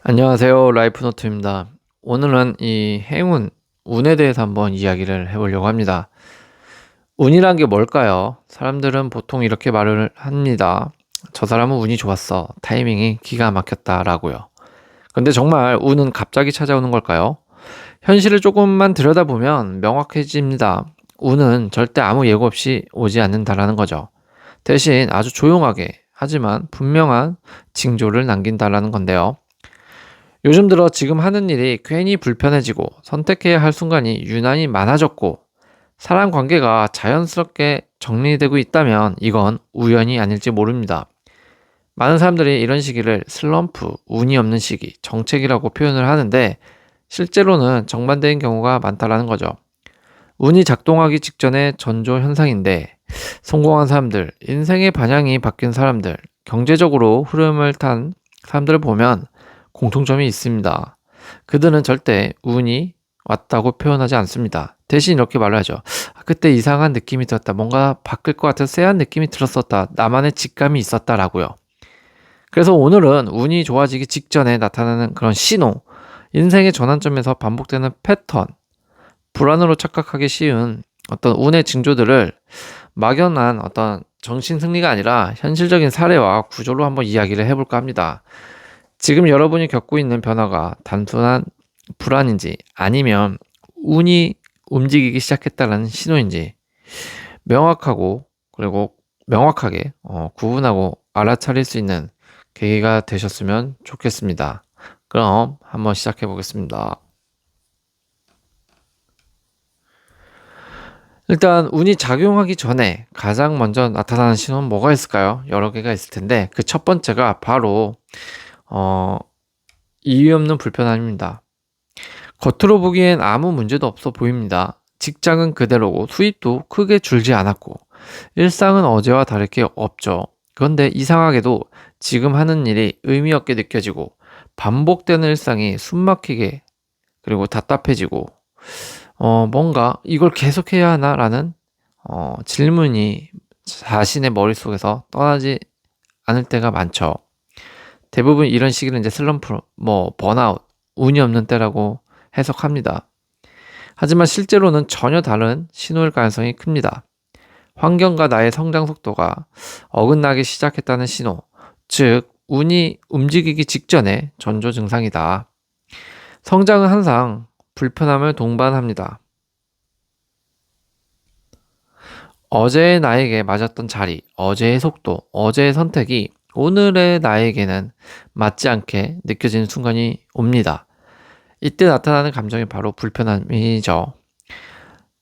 안녕하세요. 라이프노트입니다. 오늘은 이 행운, 운에 대해서 한번 이야기를 해보려고 합니다. 운이란 게 뭘까요? 사람들은 보통 이렇게 말을 합니다. 저 사람은 운이 좋았어. 타이밍이 기가 막혔다 라고요. 근데 정말 운은 갑자기 찾아오는 걸까요? 현실을 조금만 들여다보면 명확해집니다. 운은 절대 아무 예고 없이 오지 않는다라는 거죠. 대신 아주 조용하게 하지만 분명한 징조를 남긴다라는 건데요. 요즘 들어 지금 하는 일이 괜히 불편해지고 선택해야 할 순간이 유난히 많아졌고 사람 관계가 자연스럽게 정리되고 있다면 이건 우연이 아닐지 모릅니다. 많은 사람들이 이런 시기를 슬럼프, 운이 없는 시기, 정책이라고 표현을 하는데 실제로는 정반대인 경우가 많다라는 거죠. 운이 작동하기 직전의 전조 현상인데 성공한 사람들, 인생의 방향이 바뀐 사람들, 경제적으로 흐름을 탄 사람들을 보면 공통점이 있습니다. 그들은 절대 운이 왔다고 표현하지 않습니다. 대신 이렇게 말을 하죠. 그때 이상한 느낌이 들었다. 뭔가 바뀔 것 같은 쎄한 느낌이 들었었다. 나만의 직감이 있었다라고요. 그래서 오늘은 운이 좋아지기 직전에 나타나는 그런 신호, 인생의 전환점에서 반복되는 패턴, 불안으로 착각하기 쉬운 어떤 운의 징조들을 막연한 어떤 정신 승리가 아니라 현실적인 사례와 구조로 한번 이야기를 해볼까 합니다. 지금 여러분이 겪고 있는 변화가 단순한 불안인지 아니면 운이 움직이기 시작했다는 신호인지 명확하고 그리고 명확하게 구분하고 알아차릴 수 있는 계기가 되셨으면 좋겠습니다. 그럼 한번 시작해 보겠습니다. 일단 운이 작용하기 전에 가장 먼저 나타나는 신호는 뭐가 있을까요? 여러 개가 있을 텐데 그 첫 번째가 바로 어, 이유 없는 불편함입니다. 겉으로 보기엔 아무 문제도 없어 보입니다. 직장은 그대로고 수입도 크게 줄지 않았고 일상은 어제와 다를 게 없죠. 그런데 이상하게도 지금 하는 일이 의미 없게 느껴지고 반복되는 일상이 숨막히게 그리고 답답해지고 뭔가 이걸 계속해야 하나라는 질문이 자신의 머릿속에서 떠나지 않을 때가 많죠. 대부분 이런 시기는 이제 슬럼프, 번아웃, 운이 없는 때라고 해석합니다. 하지만 실제로는 전혀 다른 신호일 가능성이 큽니다. 환경과 나의 성장 속도가 어긋나기 시작했다는 신호, 즉 운이 움직이기 직전의 전조 증상이다. 성장은 항상 불편함을 동반합니다. 어제의 나에게 맞았던 자리, 어제의 속도, 어제의 선택이 오늘의 나에게는 맞지 않게 느껴지는 순간이 옵니다. 이때 나타나는 감정이 바로 불편함이죠.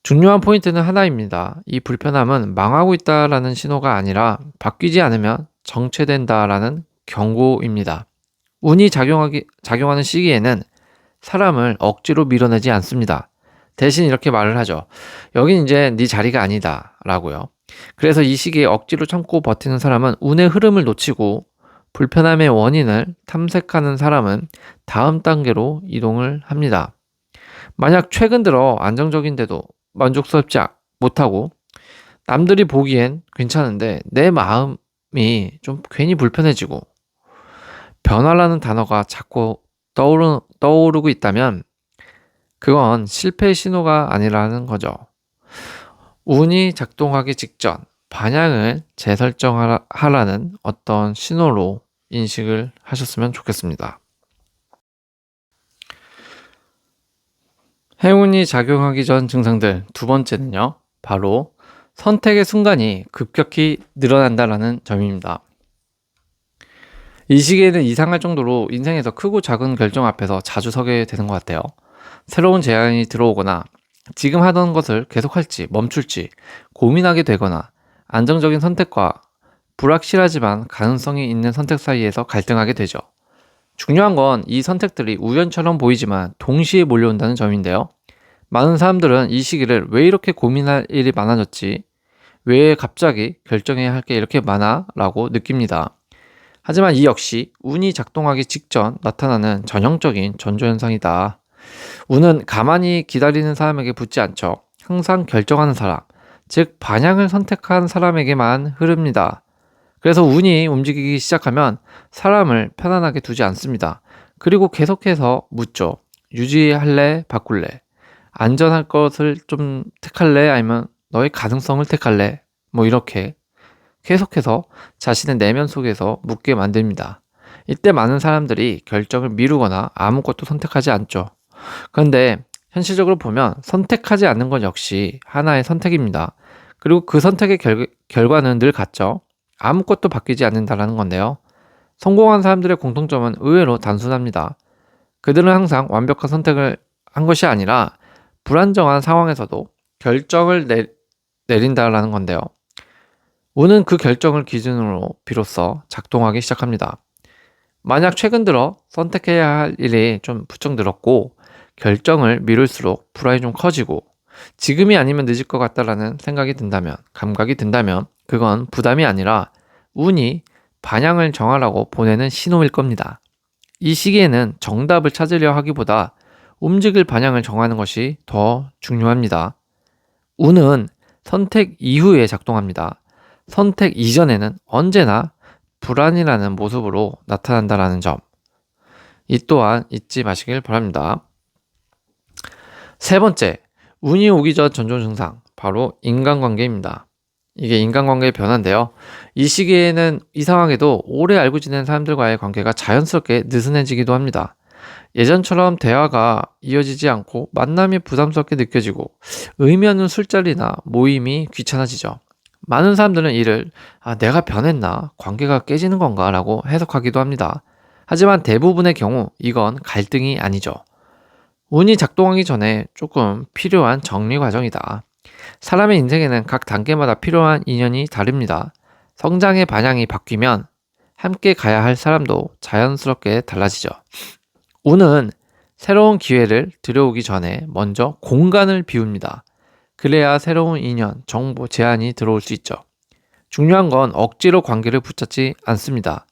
중요한 포인트는 하나입니다. 이 불편함은 망하고 있다라는 신호가 아니라 바뀌지 않으면 정체된다라는 경고입니다. 운이 작용하는 시기에는 사람을 억지로 밀어내지 않습니다. 대신 이렇게 말을 하죠. 여긴 이제 네 자리가 아니다 라고요. 그래서 이 시기에 억지로 참고 버티는 사람은 운의 흐름을 놓치고 불편함의 원인을 탐색하는 사람은 다음 단계로 이동을 합니다. 만약 최근 들어 안정적인데도 만족스럽지 못하고 남들이 보기엔 괜찮은데 내 마음이 좀 괜히 불편해지고 변화라는 단어가 자꾸 떠오르고 있다면 그건 실패의 신호가 아니라는 거죠. 운이 작동하기 직전 방향을 재설정하라는 어떤 신호로 인식을 하셨으면 좋겠습니다. 행운이 작용하기 전 증상들 두 번째는요. 바로 선택의 순간이 급격히 늘어난다라는 점입니다. 이 시기에는 이상할 정도로 인생에서 크고 작은 결정 앞에서 자주 서게 되는 것 같아요. 새로운 제안이 들어오거나 지금 하던 것을 계속할지 멈출지 고민하게 되거나 안정적인 선택과 불확실하지만 가능성이 있는 선택 사이에서 갈등하게 되죠. 중요한 건 이 선택들이 우연처럼 보이지만 동시에 몰려온다는 점인데요. 많은 사람들은 이 시기를 왜 이렇게 고민할 일이 많아졌지? 왜 갑자기 결정해야 할 게 이렇게 많아? 라고 느낍니다. 하지만 이 역시 운이 작동하기 직전 나타나는 전형적인 전조현상이다. 운은 가만히 기다리는 사람에게 붙지 않죠. 항상 결정하는 사람, 즉 방향을 선택한 사람에게만 흐릅니다. 그래서 운이 움직이기 시작하면 사람을 편안하게 두지 않습니다. 그리고 계속해서 묻죠. 유지할래? 바꿀래? 안전할 것을 좀 택할래? 아니면 너의 가능성을 택할래? 뭐 이렇게 계속해서 자신의 내면 속에서 묻게 만듭니다. 이때 많은 사람들이 결정을 미루거나 아무것도 선택하지 않죠. 그런데 현실적으로 보면 선택하지 않는 건 역시 하나의 선택입니다. 그리고 그 선택의 결과는 늘 같죠. 아무것도 바뀌지 않는다는 건데요. 성공한 사람들의 공통점은 의외로 단순합니다. 그들은 항상 완벽한 선택을 한 것이 아니라 불안정한 상황에서도 결정을 내린다는 건데요. 운은 그 결정을 기준으로 비로소 작동하기 시작합니다. 만약 최근 들어 선택해야 할 일이 좀 부쩍 늘었고 결정을 미룰수록 불안이 좀 커지고 지금이 아니면 늦을 것 같다라는 생각이 든다면, 감각이 든다면 그건 부담이 아니라 운이 방향을 정하라고 보내는 신호일 겁니다. 이 시기에는 정답을 찾으려 하기보다 움직일 방향을 정하는 것이 더 중요합니다. 운은 선택 이후에 작동합니다. 선택 이전에는 언제나 불안이라는 모습으로 나타난다는 점. 이 또한 잊지 마시길 바랍니다. 세 번째, 운이 오기 전 전조 증상, 바로 인간관계입니다. 이게 인간관계의 변화인데요. 이 시기에는 이상하게도 오래 알고 지낸 사람들과의 관계가 자연스럽게 느슨해지기도 합니다. 예전처럼 대화가 이어지지 않고 만남이 부담스럽게 느껴지고 의미 없는 술자리나 모임이 귀찮아지죠. 많은 사람들은 이를 내가 변했나? 관계가 깨지는 건가? 라고 해석하기도 합니다. 하지만 대부분의 경우 이건 갈등이 아니죠. 운이 작동하기 전에 조금 필요한 정리 과정이다. 사람의 인생에는 각 단계마다 필요한 인연이 다릅니다. 성장의 방향이 바뀌면 함께 가야 할 사람도 자연스럽게 달라지죠. 운은 새로운 기회를 들여오기 전에 먼저 공간을 비웁니다. 그래야 새로운 인연, 정보, 제안이 들어올 수 있죠. 중요한 건 억지로 관계를 붙잡지 않습니다.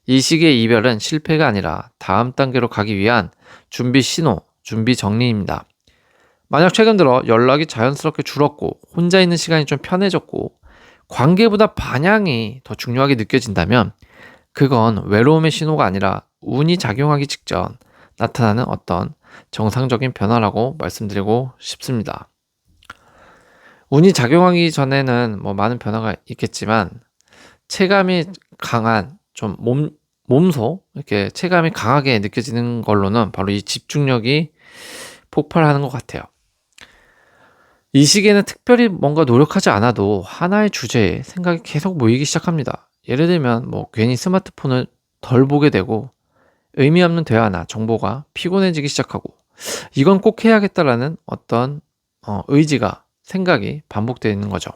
이 시기의 이별은 실패가 아니라 다음 단계로 가기 위한 준비 신호, 준비 정리입니다. 만약 최근 들어 연락이 자연스럽게 줄었고 혼자 있는 시간이 좀 편해졌고 관계보다 방향이 더 중요하게 느껴진다면 그건 외로움의 신호가 아니라 운이 작용하기 직전 나타나는 어떤 정상적인 변화라고 말씀드리고 싶습니다. 운이 작용하기 전에는 많은 변화가 있겠지만 체감이 강한 좀 몸소 이렇게 체감이 강하게 느껴지는 걸로는 바로 이 집중력이 폭발하는 것 같아요. 이 시기에는 특별히 뭔가 노력하지 않아도 하나의 주제에 생각이 계속 모이기 시작합니다. 예를 들면 괜히 스마트폰을 덜 보게 되고 의미 없는 대화나 정보가 피곤해지기 시작하고 이건 꼭 해야겠다라는 어떤 의지가 생각이 반복되는 거죠.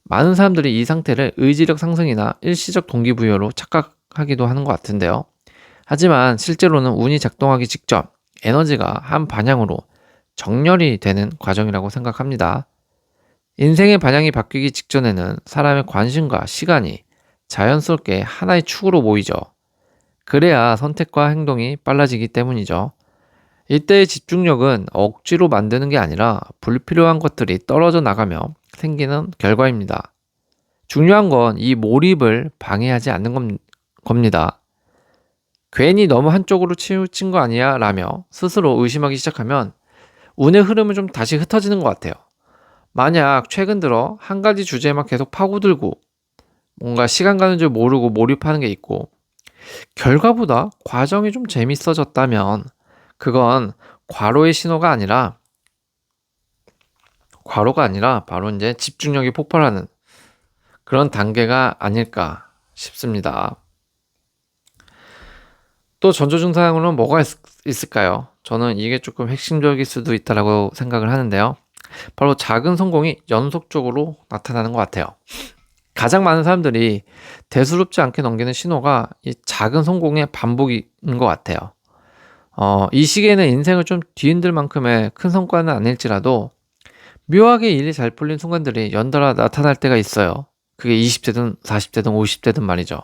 많은 사람들이 이 상태를 의지력 상승이나 일시적 동기부여로 착각하기도 하는 것 같은데요. 하지만 실제로는 운이 작동하기 직전 에너지가 한 방향으로 정렬이 되는 과정이라고 생각합니다. 인생의 방향이 바뀌기 직전에는 사람의 관심과 시간이 자연스럽게 하나의 축으로 모이죠. 그래야 선택과 행동이 빨라지기 때문이죠. 이때의 집중력은 억지로 만드는 게 아니라 불필요한 것들이 떨어져 나가며 생기는 결과입니다. 중요한 건 이 몰입을 방해하지 않는 겁니다. 괜히 너무 한쪽으로 치우친 거 아니야? 라며 스스로 의심하기 시작하면 운의 흐름은 좀 다시 흩어지는 것 같아요. 만약 최근 들어 한 가지 주제에만 계속 파고들고 뭔가 시간 가는 줄 모르고 몰입하는 게 있고 결과보다 과정이 좀 재밌어졌다면 그건 과로가 아니라 바로 이제 집중력이 폭발하는 그런 단계가 아닐까 싶습니다. 또 전조 증상으로는 뭐가 있을까요? 저는 이게 조금 핵심적일 수도 있다고 생각을 하는데요. 바로 작은 성공이 연속적으로 나타나는 것 같아요. 가장 많은 사람들이 대수롭지 않게 넘기는 신호가 이 작은 성공의 반복인 것 같아요. 이 시기에는 인생을 좀 뒤흔들 만큼의 큰 성과는 아닐지라도 묘하게 일이 잘 풀린 순간들이 연달아 나타날 때가 있어요. 그게 20대든 40대든 50대든 말이죠.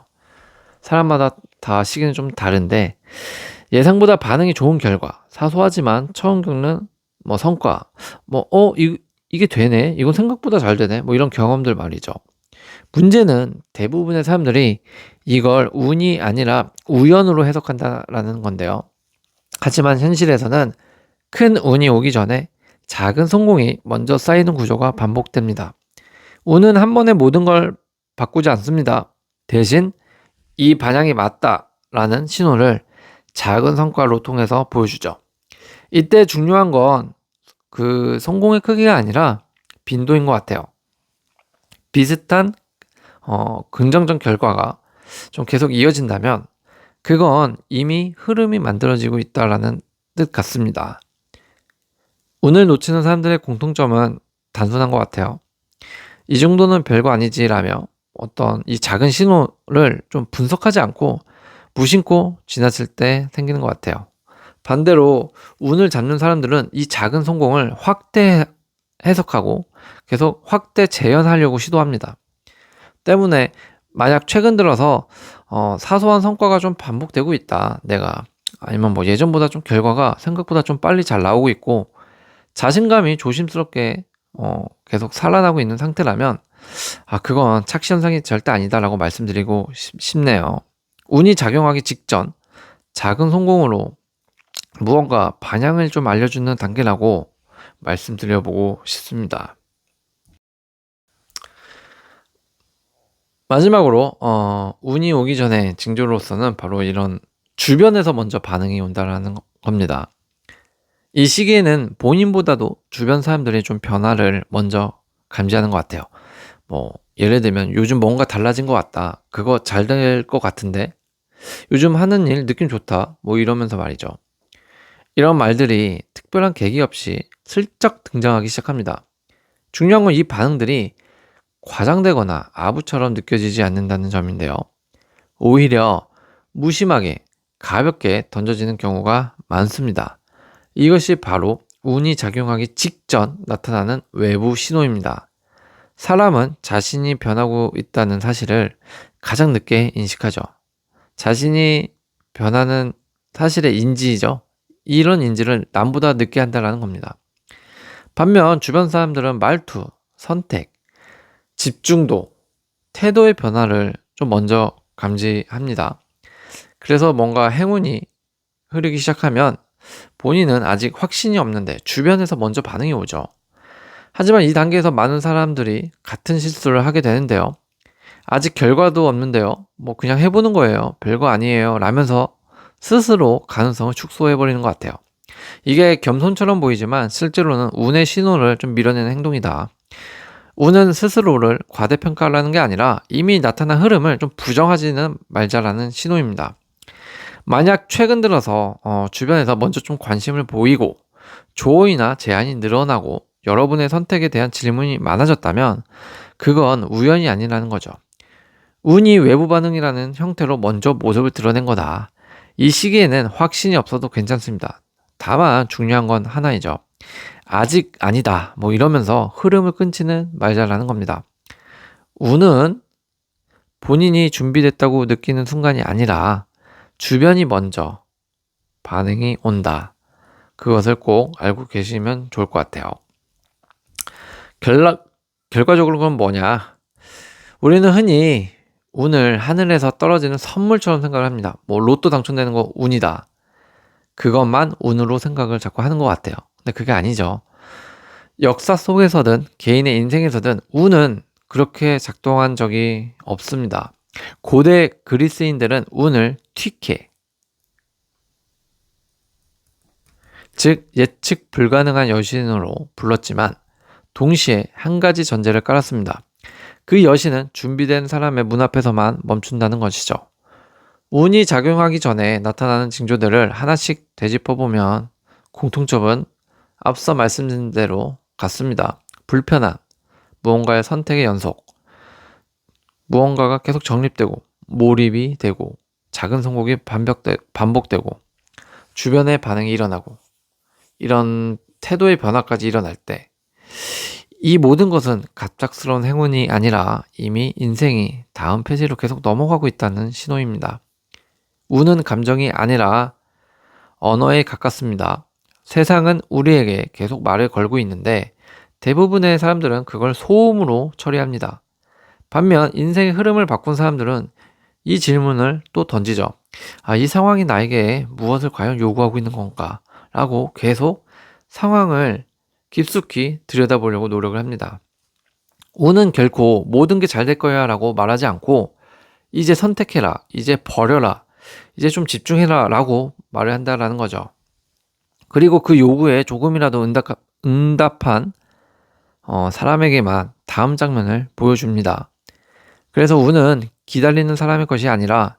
사람마다 다 시기는 좀 다른데 예상보다 반응이 좋은 결과, 사소하지만 처음 겪는 성과, 이게 되네, 이건 생각보다 잘 되네, 이런 경험들 말이죠. 문제는 대부분의 사람들이 이걸 운이 아니라 우연으로 해석한다라는 건데요. 하지만 현실에서는 큰 운이 오기 전에 작은 성공이 먼저 쌓이는 구조가 반복됩니다. 운은 한 번에 모든 걸 바꾸지 않습니다. 대신 이 방향이 맞다라는 신호를 작은 성과로 통해서 보여주죠. 이때 중요한 건 그 성공의 크기가 아니라 빈도인 것 같아요. 비슷한 긍정적 결과가 좀 계속 이어진다면 그건 이미 흐름이 만들어지고 있다라는 뜻 같습니다. 운을 놓치는 사람들의 공통점은 단순한 것 같아요. 이 정도는 별거 아니지라며 어떤 이 작은 신호를 좀 분석하지 않고 무심코 지나칠 때 생기는 것 같아요. 반대로 운을 잡는 사람들은 이 작은 성공을 확대 해석하고 계속 확대 재현하려고 시도합니다. 때문에 만약 최근 들어서 사소한 성과가 좀 반복되고 있다. 내가 아니면 뭐 예전보다 좀 결과가 생각보다 좀 빨리 잘 나오고 있고 자신감이 조심스럽게 계속 살아나고 있는 상태라면 그건 착시 현상이 절대 아니다라고 말씀드리고 싶네요. 운이 작용하기 직전 작은 성공으로 무언가 방향을 좀 알려주는 단계라고 말씀드려보고 싶습니다. 마지막으로 운이 오기 전에 징조로서는 바로 이런 주변에서 먼저 반응이 온다라는 겁니다. 이 시기에는 본인보다도 주변 사람들이 좀 변화를 먼저 감지하는 것 같아요. 뭐 예를 들면 요즘 뭔가 달라진 것 같다. 그거 잘 될 것 같은데 요즘 하는 일 느낌 좋다. 뭐 이러면서 말이죠. 이런 말들이 특별한 계기 없이 슬쩍 등장하기 시작합니다. 중요한 건 이 반응들이 과장되거나 아부처럼 느껴지지 않는다는 점인데요. 오히려 무심하게 가볍게 던져지는 경우가 많습니다. 이것이 바로 운이 작용하기 직전 나타나는 외부 신호입니다. 사람은 자신이 변하고 있다는 사실을 가장 늦게 인식하죠. 자신이 변하는 사실의 인지죠. 이런 인지를 남보다 늦게 한다는 겁니다. 반면 주변 사람들은 말투, 선택, 집중도, 태도의 변화를 좀 먼저 감지합니다. 그래서 뭔가 행운이 흐르기 시작하면 본인은 아직 확신이 없는데 주변에서 먼저 반응이 오죠. 하지만 이 단계에서 많은 사람들이 같은 실수를 하게 되는데요. 아직 결과도 없는데요. 뭐 그냥 해보는 거예요. 별거 아니에요. 라면서 스스로 가능성을 축소해버리는 것 같아요. 이게 겸손처럼 보이지만 실제로는 운의 신호를 좀 밀어내는 행동이다. 운은 스스로를 과대평가하는 게 아니라 이미 나타난 흐름을 좀 부정하지는 말자라는 신호입니다. 만약 최근 들어서 주변에서 먼저 좀 관심을 보이고 조언이나 제안이 늘어나고 여러분의 선택에 대한 질문이 많아졌다면 그건 우연이 아니라는 거죠. 운이 외부 반응이라는 형태로 먼저 모습을 드러낸 거다. 이 시기에는 확신이 없어도 괜찮습니다. 다만 중요한 건 하나이죠. 아직 아니다. 뭐 이러면서 흐름을 끊지는 말자라는 겁니다. 운은 본인이 준비됐다고 느끼는 순간이 아니라 주변이 먼저 반응이 온다. 그것을 꼭 알고 계시면 좋을 것 같아요. 결과적으로 그건 뭐냐? 우리는 흔히 운을 하늘에서 떨어지는 선물처럼 생각을 합니다. 뭐 로또 당첨되는 거 운이다. 그것만 운으로 생각을 자꾸 하는 것 같아요. 근데 그게 아니죠. 역사 속에서든 개인의 인생에서든 운은 그렇게 작동한 적이 없습니다. 고대 그리스인들은 운을 튀케, 즉 예측 불가능한 여신으로 불렀지만 동시에 한 가지 전제를 깔았습니다. 그 여신은 준비된 사람의 문 앞에서만 멈춘다는 것이죠. 운이 작용하기 전에 나타나는 징조들을 하나씩 되짚어보면 공통점은 앞서 말씀드린 대로 같습니다. 불편함, 무언가의 선택의 연속, 무언가가 계속 정립되고 몰입이 되고 작은 성공이 반복되고 주변의 반응이 일어나고 이런 태도의 변화까지 일어날 때 이 모든 것은 갑작스러운 행운이 아니라 이미 인생이 다음 페이지로 계속 넘어가고 있다는 신호입니다. 운은 감정이 아니라 언어에 가깝습니다. 세상은 우리에게 계속 말을 걸고 있는데 대부분의 사람들은 그걸 소음으로 처리합니다. 반면 인생의 흐름을 바꾼 사람들은 이 질문을 또 던지죠. 이 상황이 나에게 무엇을 과연 요구하고 있는 건가? 라고 계속 상황을 깊숙이 들여다보려고 노력을 합니다. 운은 결코 모든 게 잘 될 거야 라고 말하지 않고 이제 선택해라, 이제 버려라, 이제 좀 집중해라 라고 말을 한다라는 거죠. 그리고 그 요구에 조금이라도 응답한 사람에게만 다음 장면을 보여줍니다. 그래서 운은 기다리는 사람의 것이 아니라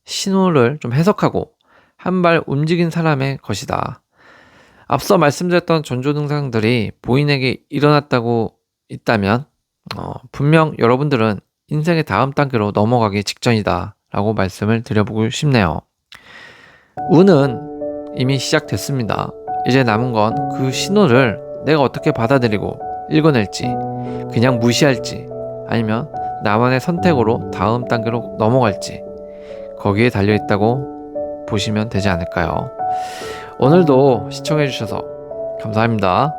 신호를 좀 해석하고 한 발 움직인 사람의 것이다. 앞서 말씀드렸던 전조증상들이 본인에게 일어났다고 있다면 분명 여러분들은 인생의 다음 단계로 넘어가기 직전이다 라고 말씀을 드려보고 싶네요. 운은 이미 시작됐습니다. 이제 남은 건 그 신호를 내가 어떻게 받아들이고 읽어낼지, 그냥 무시할지, 아니면 나만의 선택으로 다음 단계로 넘어갈지, 거기에 달려있다고 보시면 되지 않을까요? 오늘도 시청해주셔서 감사합니다.